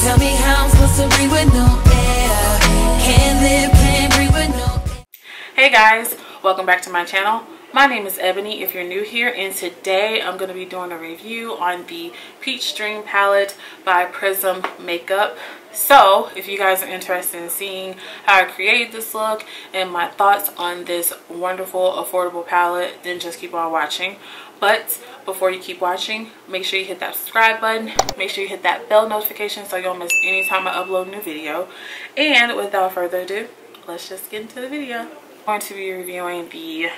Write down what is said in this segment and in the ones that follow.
Tell me how I'm supposed to breathe with no air. Can't live, can't breathe with no air. Hey guys, welcome back to my channel. My name is Ebony if you're new here, and today I'm going to be doing a review on the Peach Dream palette by Prism Makeup. So if you guys are interested in seeing how I created this look and my thoughts on this wonderful affordable palette, then just keep on watching. But before you keep watching, make sure you hit that subscribe button, make sure you hit that bell notification so you don't miss any time I upload a new video. And without further ado, let's just get into the video. I'm going to be reviewing the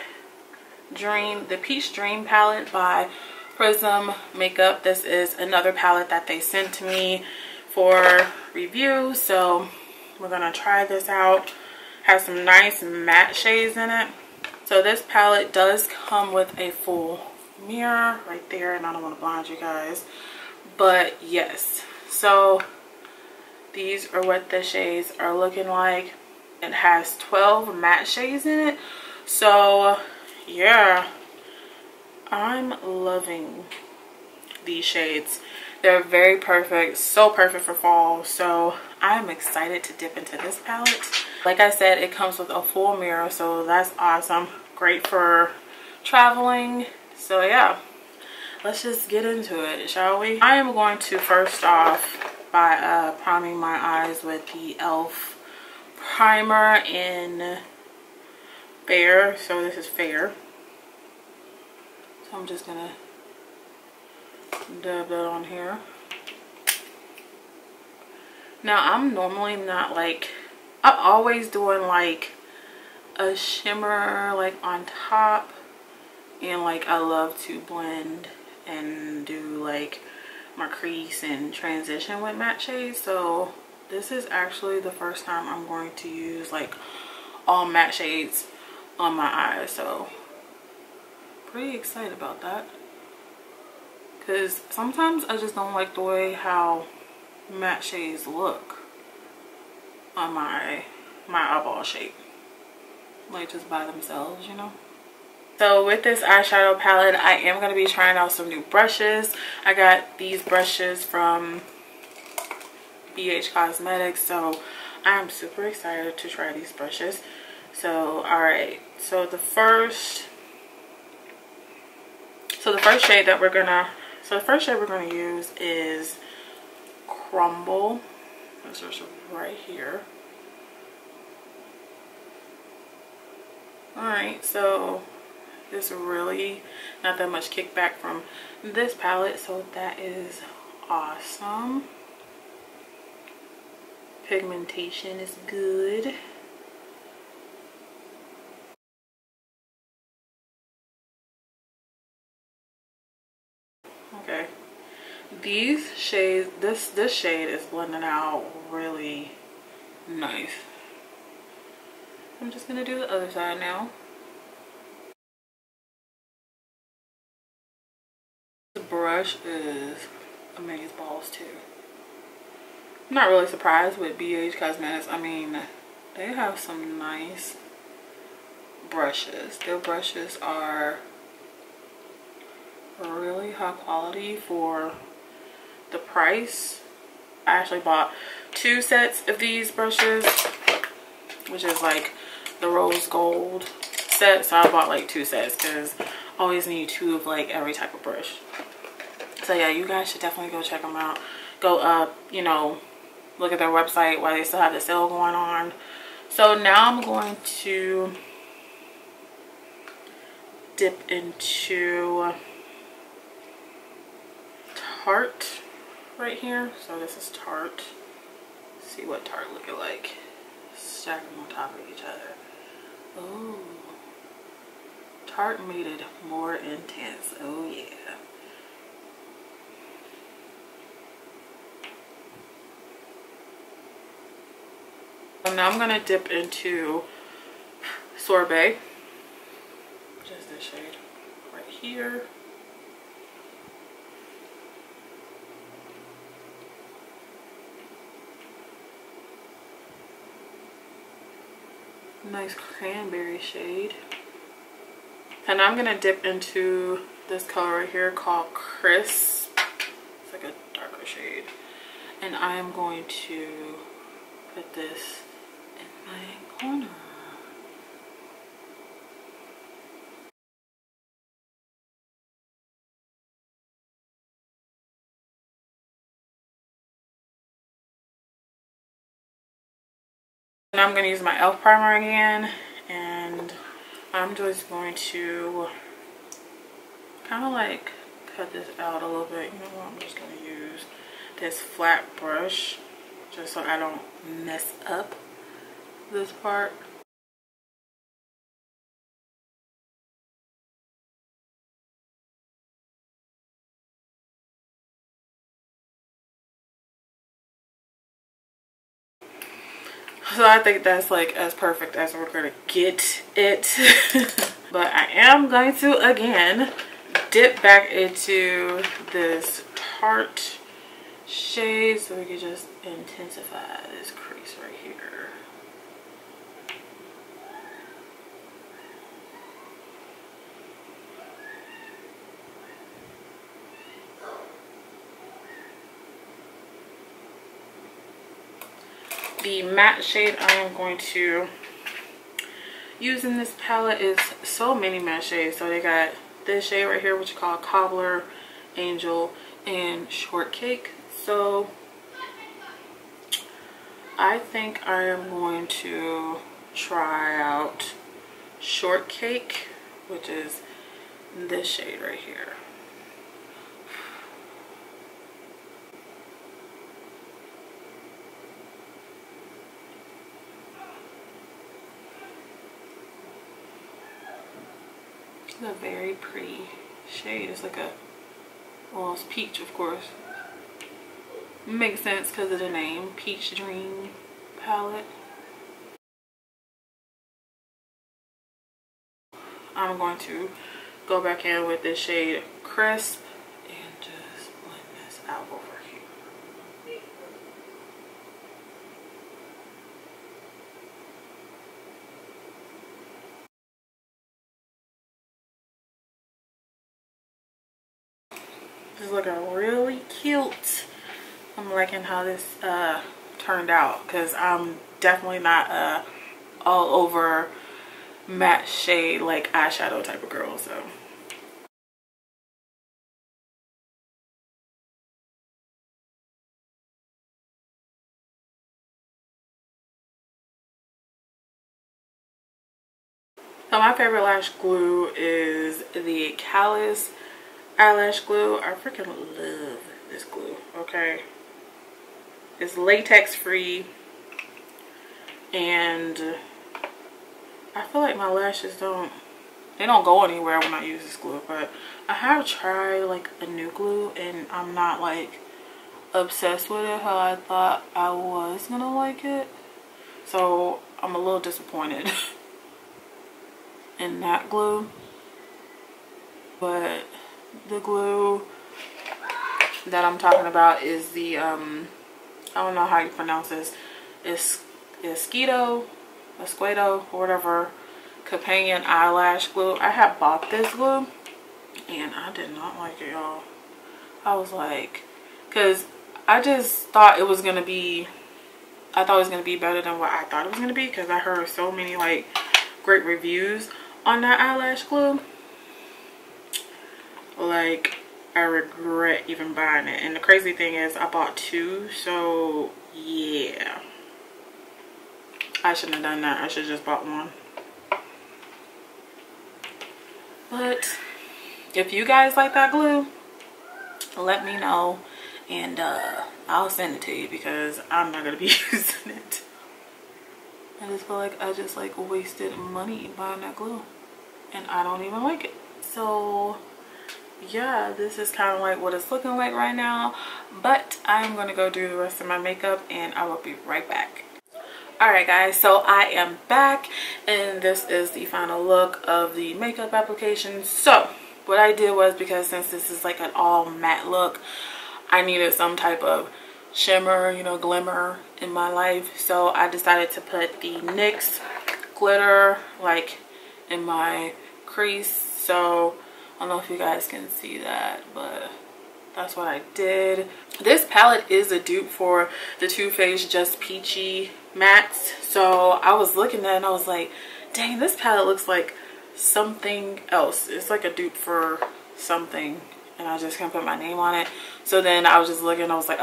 Peach Dream palette by Prism Makeup. This is another palette that they sent to me for review, so we're gonna try this out. Has some nice matte shades in it. So this palette does come with a full mirror right there, and I don't want to blind you guys, but yes, so these are what the shades are looking like. It has 12 matte shades in it, so yeah, I'm loving these shades. They're very perfect, so perfect for fall, so I'm excited to dip into this palette. Like I said, it comes with a full mirror, so that's awesome. Great for traveling. So yeah, let's just get into it, shall we? I am going to first off by priming my eyes with the e.l.f. primer in Fair. So this is Fair. So I'm just gonna dab that on here. Now I'm normally not like, I'm always doing like a shimmer like on top, and like I love to blend and do like my crease and transition with matte shades. So this is actually the first time I'm going to use like all matte shades on my eyes, so pretty excited about that, because sometimes I just don't like the way how matte shades look on my eyeball shape, like just by themselves, you know. So with this eyeshadow palette, I am going to be trying out some new brushes. I got these brushes from BH Cosmetics, so I'm super excited to try these brushes. So alright, so the first shade we're gonna use is Crumble. This is right here. Alright, so there's really not that much kickback from this palette, so that is awesome. Pigmentation is good. Okay, these shades, this shade is blending out really nice. I'm just gonna do the other side now. The brush is amazeballs too. I'm not really surprised with BH Cosmetics. I mean, they have some nice brushes. Their brushes are really high quality for the price. I actually bought 2 sets of these brushes, which is like the rose gold set, so I bought like 2 sets because I always need 2 of like every type of brush. So yeah, you guys should definitely go check them out. Go up, you know, look at their website while they still have the sale going on. So now I'm going to dip into Tarte right here. So this is Tarte. Let's see what Tarte looking like. Stack them on top of each other. Oh, Tarte made it more intense. Oh yeah. So now I'm gonna dip into Sorbet. Just this shade right here. Nice cranberry shade. And I'm gonna dip into this color right here called Crisp. It's like a darker shade. and I am going to put this in my corner. Now I'm going to use my e.l.f. primer again, and I'm just going to kind of like cut this out a little bit. You know what, I'm just going to use this flat brush just so I don't mess up this part. So I think that's like as perfect as we're gonna get it. But I am going to again dip back into this tart shade so we can just intensify this crease right here. The matte shade I am going to use in this palette is so many matte shades. So they got this shade right here, which is called Cobbler, Angel, and Shortcake. So I think I am going to try out Shortcake, which is this shade right here. It's a very pretty shade. It's like a, well, it's peach, of course. Makes sense because of the name, Peach Dream palette. I'm going to go back in with this shade Crisp and just blend this out over here. This is looking really cute. I'm liking how this turned out because I'm definitely not all over matte shade like eyeshadow type of girl. So my favorite lash glue is the Callus eyelash glue. I freaking love this glue. Okay, it's latex free, and I feel like my lashes don't go anywhere when I use this glue. But I have tried like a new glue and I'm not like obsessed with it how I thought I was gonna like it, so I'm a little disappointed in that glue. But the glue that I'm talking about is the I don't know how you pronounce this, Esquito, or whatever, companion eyelash glue. I had bought this glue and I did not like it, y'all. I was like, because I just thought it was gonna be, better than what I thought it was gonna be, because I heard so many like great reviews on that eyelash glue. Like, I regret even buying it. And the crazy thing is I bought two, so yeah, I shouldn't have done that. I should have just bought one. But if you guys like that glue, let me know and I'll send it to you, because I'm not gonna be using it. I just feel like I just like wasted money buying that glue and I don't even like it. So yeah, this is kind of like what it's looking like right now, but I'm gonna go do the rest of my makeup and I will be right back. Alright guys, so I am back and this is the final look of the makeup application. So what I did was, because since this is like an all matte look, I needed some type of shimmer, you know, glimmer in my life. So I decided to put the NYX glitter like in my crease. So I don't know if you guys can see that, but that's what I did. This palette is a dupe for the Too Faced Just Peachy mattes. So I was looking at it and I was like, dang, this palette looks like something else. It's like a dupe for something, and I just can't put my name on it. So then I was just looking, I was like,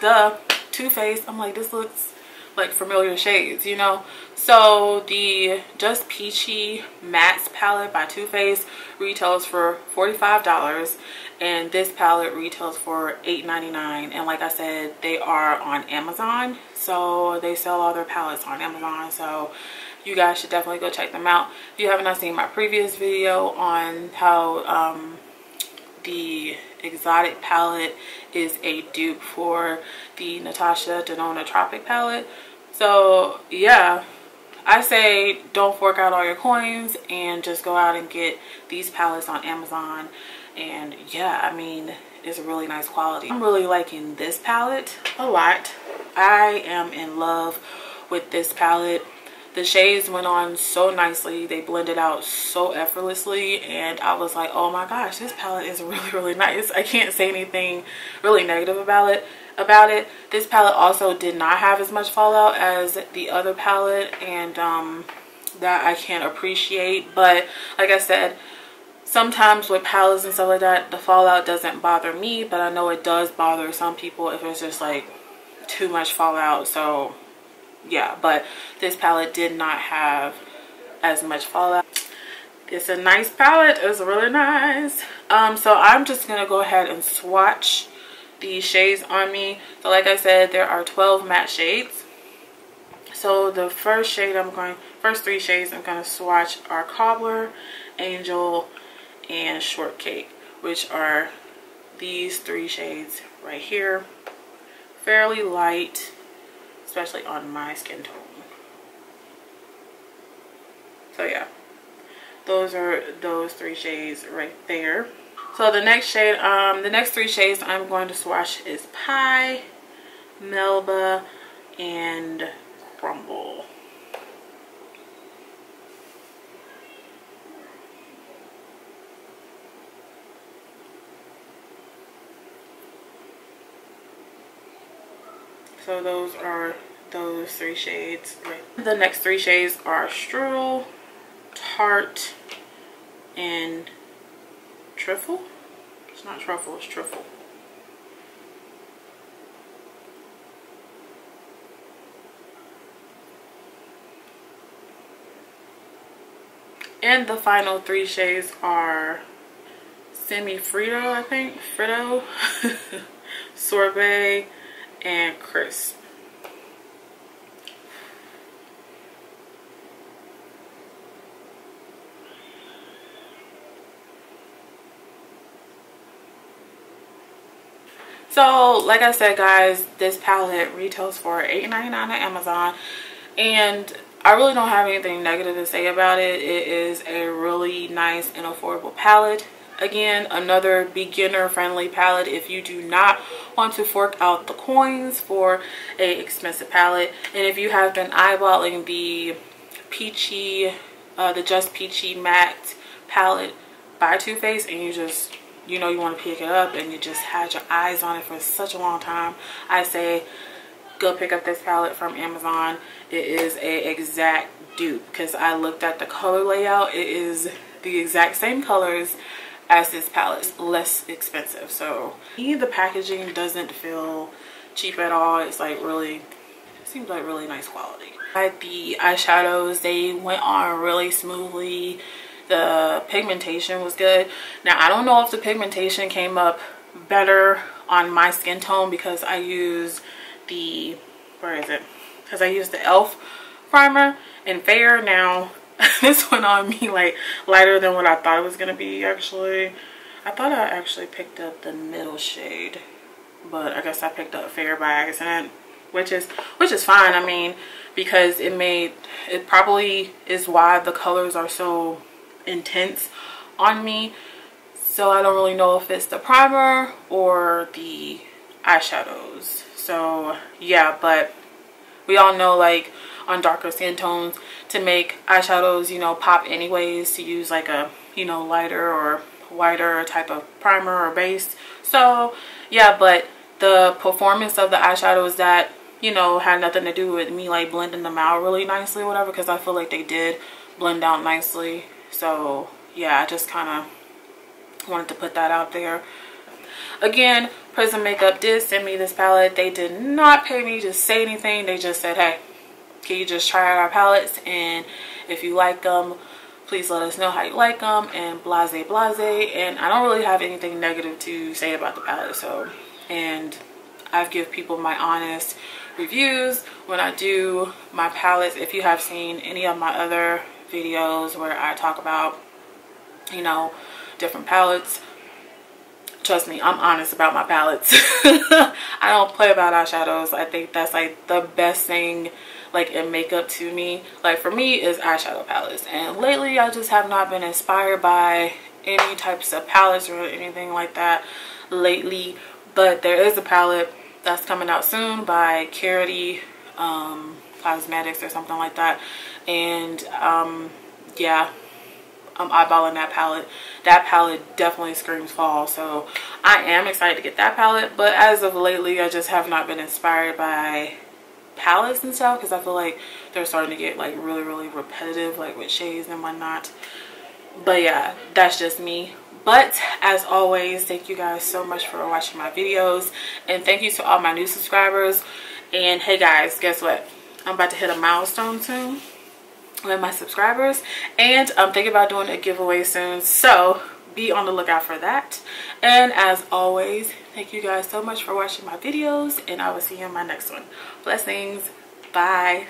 duh, Too Faced. I'm like, this looks like familiar shades, you know. So the Just Peachy Mattes palette by Too Faced retails for $45, and this palette retails for $8.99. And like I said, they are on Amazon, so they sell all their palettes on Amazon, so you guys should definitely go check them out. If you have not seen my previous video on how the Exotic palette is a dupe for the Natasha Denona Tropic palette. So yeah, I say don't fork out all your coins and just go out and get these palettes on Amazon. And yeah, I mean, it's really nice quality. I'm really liking this palette a lot. I am in love with this palette. The shades went on so nicely. They blended out so effortlessly, and I was like, oh my gosh, this palette is really, really nice. I can't say anything really negative about it. This palette also did not have as much fallout as the other palette, and that I can't appreciate. But like I said, sometimes with palettes and stuff like that, the fallout doesn't bother me, but I know it does bother some people if it's just like too much fallout. So yeah, but this palette did not have as much fallout. It's a nice palette. It's really nice. So I'm just gonna go ahead and swatch these shades on me. So like I said, there are 12 matte shades. So the first three shades I'm gonna swatch are Cobbler, Angel, and Shortcake, which are these three shades right here. Fairly light, especially on my skin tone. So yeah, those are those three shades right there. So the next shade, the next three shades I'm going to swatch is Pie, Melba, and Crumble. So those are those three shades. The next three shades are Strudel, Tart, and Trifle. It's not Truffle, it's Trifle. And the final three shades are Semi-Frito, I think. Frito, Sorbet, and Crisp. So like I said, guys, this palette retails for $8.99 on Amazon, and I really don't have anything negative to say about it. It is a really nice and affordable palette. Again, another beginner friendly palette if you do not want to fork out the coins for a expensive palette. And if you have been eyeballing the Peachy, the Just Peachy Matte palette by Too Faced, and you just, you know, you want to pick it up and you just had your eyes on it for such a long time, I say go pick up this palette from Amazon. It is a exact dupe because I looked at the color layout. It is the exact same colors as this palette. It's less expensive. So the packaging doesn't feel cheap at all. It's like really, seems like really nice quality. Like the eyeshadows, they went on really smoothly. The pigmentation was good. Now I don't know if the pigmentation came up better on my skin tone because I used the, where is it? Because I used the e.l.f. primer in Fair. Now this went on me like lighter than what I thought it was gonna be. Actually, I thought I actually picked up the middle shade, but I guess I picked up Fair by accident, which is fine. I mean, because it probably is why the colors are so intense on me. So I don't really know if it's the primer or the eyeshadows. So yeah, but we all know, like, on darker skin tones, to make eyeshadows, you know, pop anyways, to use like a, you know, lighter or whiter type of primer or base. So yeah, but the performance of the eyeshadows that, you know, had nothing to do with me like blending them out really nicely or whatever, because I feel like they did blend out nicely. So yeah, I just kind of wanted to put that out there. Again, Prism Makeup did send me this palette. They did not pay me to say anything. They just said, hey, can you just try out our palettes, and if you like them, please let us know how you like them, and blase blase. And I don't really have anything negative to say about the palette. So, and I've give people my honest reviews when I do my palettes. If you have seen any of my other videos where I talk about, you know, different palettes, trust me, I'm honest about my palettes. I don't play about eyeshadows. I think that's like the best thing like in makeup to me. Like for me is eyeshadow palettes. And lately I just have not been inspired by any types of palettes or anything like that lately. But there is a palette that's coming out soon by Carity Cosmetics or something like that. And yeah, I'm eyeballing that palette. That palette definitely screams fall, so I am excited to get that palette. But as of lately, I just have not been inspired by palettes and stuff, because I feel like they're starting to get like really repetitive, like with shades and whatnot. But yeah, that's just me. But as always, thank you guys so much for watching my videos, and thank you to all my new subscribers. And hey guys, guess what? I'm about to hit a milestone soon with my subscribers, and I'm thinking about doing a giveaway soon, so be on the lookout for that. And as always, thank you guys so much for watching my videos, and I will see you in my next one. Blessings. Bye.